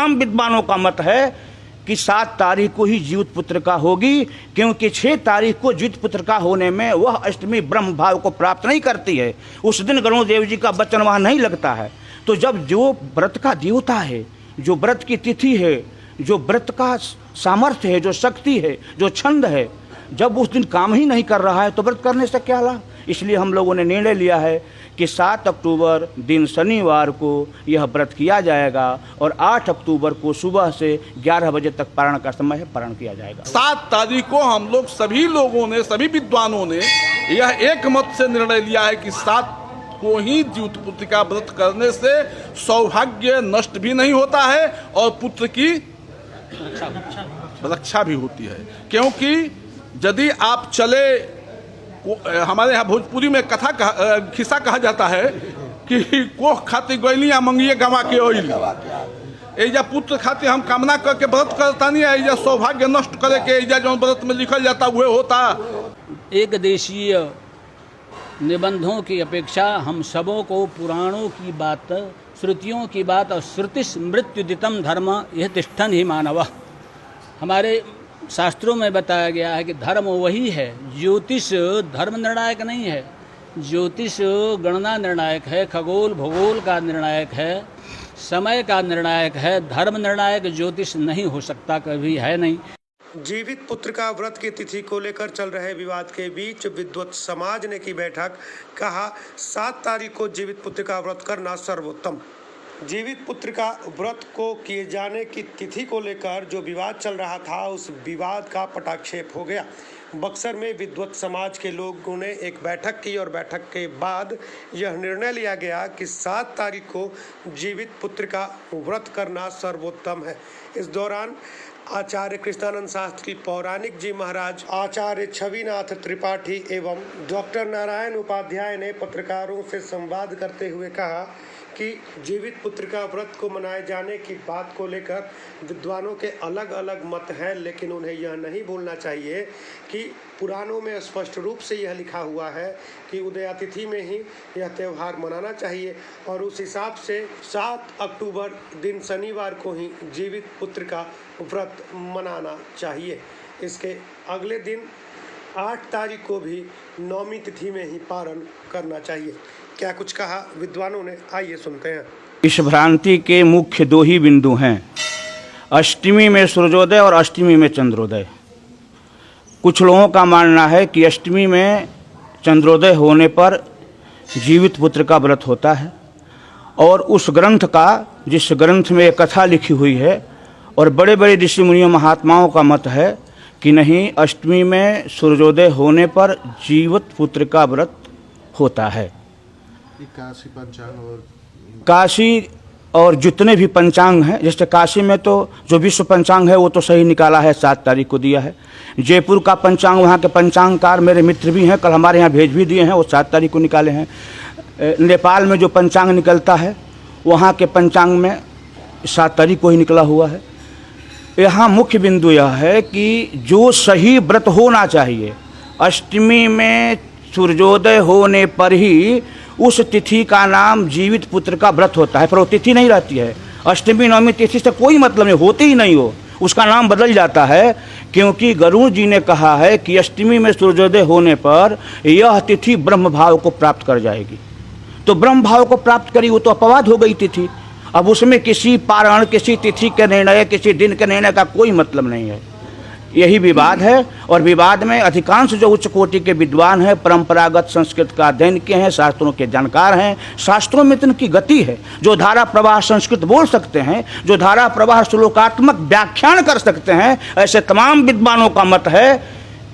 तमाम विद्वानों का मत है कि 7 तारीख को ही जीवित पुत्र का होगी, क्योंकि 6 तारीख को जीवित पुत्र का होने में वह अष्टमी ब्रह्म भाव को प्राप्त नहीं करती है। उस दिन गरुड़ देव जी का वचन वहाँ नहीं लगता है। तो जब जो व्रत का देवता है, जो व्रत की तिथि है, जो व्रत का सामर्थ्य है, जो शक्ति है, जो छंद है, जब उस दिन काम ही नहीं कर रहा है तो व्रत करने से क्या लाभ। इसलिए हम लोगों ने निर्णय लिया है कि 7 अक्टूबर दिन शनिवार को यह व्रत किया जाएगा और 8 अक्टूबर को सुबह से 11 बजे तक पारण का समय है, पारण किया जाएगा। 7 तारीख को हम लोग सभी लोगों ने, सभी विद्वानों ने यह एक मत से निर्णय लिया है कि 7 को ही जीवित पुत्र का व्रत करने से सौभाग्य नष्ट भी नहीं होता है और पुत्र की रक्षा भी होती है। क्योंकि यदि आप चले, हमारे यहाँ भोजपुरी में खिस्सा कहा जाता है कि कोख खातिर गैलियाँ मंगिए गवा के ओइल। एजा पुत्र खातिर हम कामना करके व्रत करता नहीं है, एजा सौभाग्य नष्ट करे के एजा जो व्रत में लिखल जाता वह होता। एक देशीय निबंधों की अपेक्षा हम सबों को पुराणों की बात, श्रुतियों की बात और श्रुति मृत्युदितम धर्म यह तिष्ठन ही मानव। हमारे शास्त्रों में बताया गया है कि धर्म वही है, ज्योतिष धर्म निर्णायक नहीं है। ज्योतिष गणना निर्णायक है, खगोल भूगोल का निर्णायक है, समय का निर्णायक है। धर्म निर्णायक ज्योतिष नहीं हो सकता, कभी है नहीं। जीवित पुत्र का व्रत की तिथि को लेकर चल रहे विवाद के बीच विद्वत समाज ने की बैठक, कहा 7 तारीख को जीवित पुत्र का व्रत करना सर्वोत्तम। जीवित पुत्र का व्रत को किए जाने की तिथि को लेकर जो विवाद चल रहा था, उस विवाद का पटाक्षेप हो गया। बक्सर में विद्वत समाज के लोगों ने एक बैठक की और बैठक के बाद यह निर्णय लिया गया कि 7 तारीख को जीवित पुत्र का व्रत करना सर्वोत्तम है। इस दौरान आचार्य कृष्णानंद शास्त्री पौराणिक जी महाराज, आचार्य छविनाथ त्रिपाठी एवं डॉक्टर नारायण उपाध्याय ने पत्रकारों से संवाद करते हुए कहा कि जीवित पुत्र का व्रत को मनाए जाने की बात को लेकर विद्वानों के अलग अलग मत हैं, लेकिन उन्हें यह नहीं भूलना चाहिए कि पुराणों में स्पष्ट रूप से यह लिखा हुआ है कि उदयातिथि में ही यह त्यौहार मनाना चाहिए और उस हिसाब से 7 अक्टूबर दिन शनिवार को ही जीवित पुत्र का व्रत मनाना चाहिए। इसके अगले दिन 8 तारीख को भी नौमी तिथि में ही पारण करना चाहिए। क्या कुछ कहा विद्वानों ने, आइए सुनते हैं। इस भ्रांति के मुख्य 2 ही बिंदु हैं, अष्टमी में सूर्योदय और अष्टमी में चंद्रोदय। कुछ लोगों का मानना है कि अष्टमी में चंद्रोदय होने पर जीवित पुत्र का व्रत होता है और उस ग्रंथ का, जिस ग्रंथ में एक कथा लिखी हुई है और बड़े बड़े ऋषि मुनियों महात्माओं का मत है कि नहीं, अष्टमी में सूर्योदय होने पर जीवित पुत्र का व्रत होता है। काशी पंचांग और काशी और जितने भी पंचांग हैं, जैसे काशी में तो जो विश्व पंचांग है वो तो सही निकाला है, 7 तारीख को दिया है। जयपुर का पंचांग, वहाँ के पंचांगकार मेरे मित्र भी हैं, कल हमारे यहाँ भेज भी दिए हैं, वो 7 तारीख को निकाले हैं। नेपाल में जो पंचांग निकलता है वहाँ के पंचांग में 7 तारीख को ही निकला हुआ है। यहाँ मुख्य बिंदु यह है कि जो सही व्रत होना चाहिए, अष्टमी में सूर्योदय होने पर ही उस तिथि का नाम जीवित पुत्र का व्रत होता है, पर वो तिथि नहीं रहती है। अष्टमी नवमी तिथि से कोई मतलब नहीं, होती ही नहीं हो, उसका नाम बदल जाता है। क्योंकि गरुड़ जी ने कहा है कि अष्टमी में सूर्योदय होने पर यह तिथि ब्रह्म भाव को प्राप्त कर जाएगी। तो ब्रह्म भाव को प्राप्त करी, वो तो अपवाद हो गई तिथि। अब उसमें किसी पारण, किसी तिथि के निर्णय, किसी दिन के निर्णय का कोई मतलब नहीं है। यही विवाद है और विवाद में अधिकांश जो उच्च कोटि के विद्वान हैं, परंपरागत संस्कृत का अध्ययन किए हैं, शास्त्रों के जानकार हैं, शास्त्रों में इतनी गति है, जो धारा प्रवाह संस्कृत बोल सकते हैं, जो धारा प्रवाह श्लोकात्मक व्याख्यान कर सकते हैं, ऐसे तमाम विद्वानों का मत है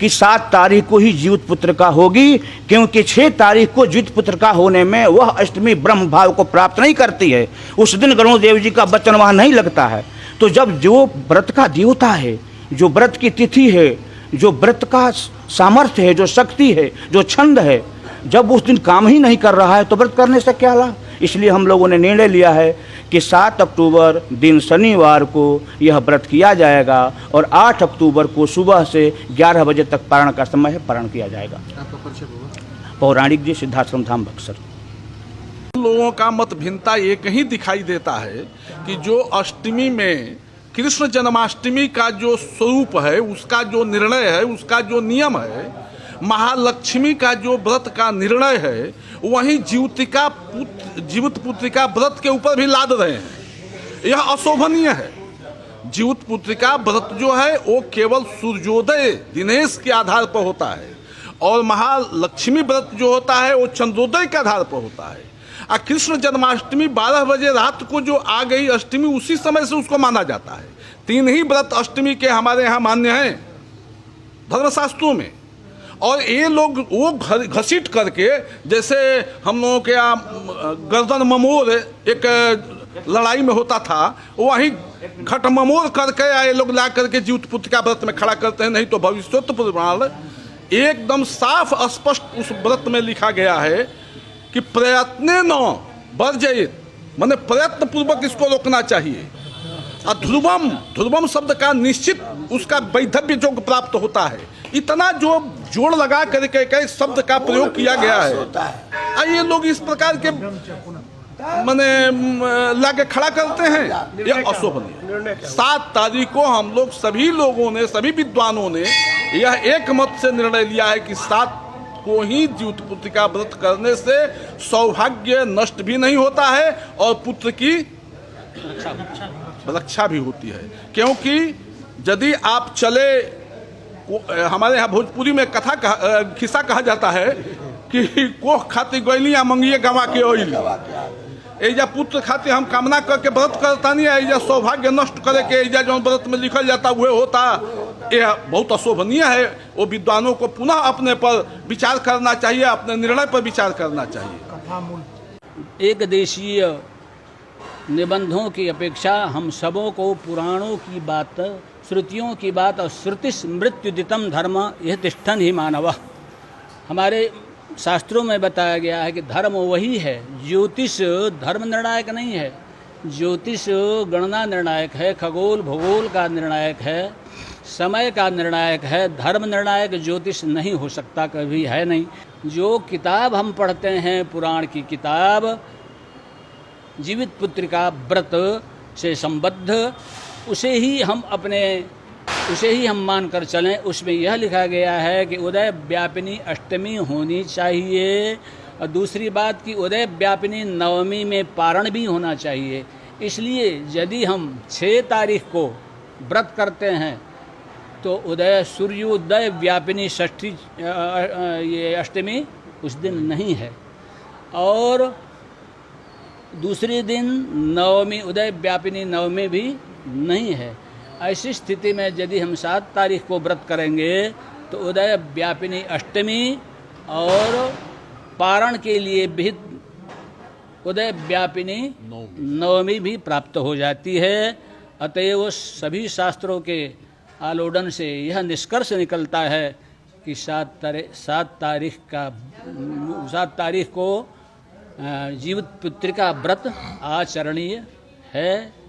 कि 7 तारीख को ही जीवित पुत्र का होगी, क्योंकि 6 तारीख को जीवित पुत्र का होने में वह अष्टमी ब्रह्म भाव को प्राप्त नहीं करती है। उस दिन गरुड़ देव जी का वचन वहाँ नहीं लगता है। तो जब जो व्रत का देवता है, जो व्रत की तिथि है, जो व्रत का सामर्थ्य है, जो शक्ति है, जो छंद है, जब उस दिन काम ही नहीं कर रहा है तो व्रत करने से क्या लाभ। इसलिए हम लोगों ने निर्णय लिया है कि 7 अक्टूबर दिन शनिवार को यह व्रत किया जाएगा और 8 अक्टूबर को सुबह से 11 बजे तक पारण का समय है, पारण किया जाएगा। आपका परिचय होगा? पौराणिक जी, सिद्धाश्रम धाम, बक्सर। लोगों का मत भिन्नता एक ही दिखाई देता है कि जो अष्टमी में कृष्ण जन्माष्टमी का जो स्वरूप है, उसका जो निर्णय है, उसका जो नियम है, महालक्ष्मी का जो व्रत का निर्णय है, वहीं जीवित पुत्रिका व्रत के ऊपर भी लाद रहे हैं। यह अशोभनीय है। जीवित पुत्रिका व्रत जो है वो केवल सूर्योदय दिनेश के आधार पर होता है, और महालक्ष्मी व्रत जो होता है वो चंद्रोदय के आधार पर होता है। और कृष्ण जन्माष्टमी 12 बजे रात को जो आ गई अष्टमी, उसी समय से उसको माना जाता है। 3 ही व्रत अष्टमी के हमारे यहाँ मान्य हैं धर्मशास्त्रों में, और ये लोग वो घसीट करके, जैसे हम लोगों के यहाँ गर्दन ममोर एक लड़ाई में होता था, वहीं घट ममोर करके ये लोग ला करके जीवित पुत्रिका व्रत में खड़ा करते हैं। नहीं तो भविष्योत्तर पुराण एकदम साफ स्पष्ट उस व्रत में लिखा गया है कि प्रयत्ने न वर्जयित, माने प्रयत्न पूर्वक इसको रोकना चाहिए। और ध्रुवम शब्द का निश्चित उसका वैधव्य जो प्राप्त होता है, इतना जो जोड़ लगा करके कई शब्द का प्रयोग किया गया है। ये लोग इस प्रकार के माने लाके खड़ा करते हैं, यह अशोभनीय। 7 तारीख को हम लोग सभी लोगों ने, सभी विद्वानों ने यह एक मत से निर्णय लिया है कि 7 को ही जीवित पुत्रिका व्रत करने से सौभाग्य नष्ट भी नहीं होता है और पुत्र की रक्षा भी होती है। क्योंकि यदि आप चले, हमारे यहाँ भोजपुरी में खिस्सा कहा जाता है कि कोख खाती गोइली या मंगिए गवा के ओइली। एजा पुत्र खाते हम कामना करके व्रत करता नहीं है, एजा सौभाग्य नष्ट करे के एजा जो व्रत में लिखल जाता वह होता। यह बहुत अशोभनीय है। वो विद्वानों को पुनः अपने पर विचार करना चाहिए, अपने निर्णय पर विचार करना चाहिए। एक देशीय निबंधों की अपेक्षा हम सबों को पुराणों की बात, श्रुतियों की बात और श्रुति मृत्युदितम धर्म यह तिष्ठन ही मानव। हमारे शास्त्रों में बताया गया है कि धर्म वही है, ज्योतिष धर्म निर्णायक नहीं है। ज्योतिष गणना निर्णायक है, खगोल भूगोल का निर्णायक है, समय का निर्णायक है। धर्म निर्णायक ज्योतिष नहीं हो सकता, कभी है नहीं। जो किताब हम पढ़ते हैं, पुराण की किताब, जीवित पुत्रिका व्रत से संबद्ध, उसे ही हम मानकर चलें। उसमें यह लिखा गया है कि उदय व्यापिनी अष्टमी होनी चाहिए, और दूसरी बात कि उदय व्यापिनी नवमी में पारण भी होना चाहिए। इसलिए यदि हम 6 तारीख को व्रत करते हैं तो सूर्योदय व्यापिनी षष्ठी ये अष्टमी उस दिन नहीं है, और दूसरे दिन नवमी उदय व्यापिनी नवमी भी नहीं है। ऐसी स्थिति में यदि हम 7 तारीख को व्रत करेंगे तो उदय व्यापिनी अष्टमी और पारण के लिए भी उदय व्यापिनी नवमी भी प्राप्त हो जाती है। अतएव सभी शास्त्रों के आलोडन से यह निष्कर्ष निकलता है कि 7 तारीख को जीवित पुत्रिका व्रत आचरणीय है।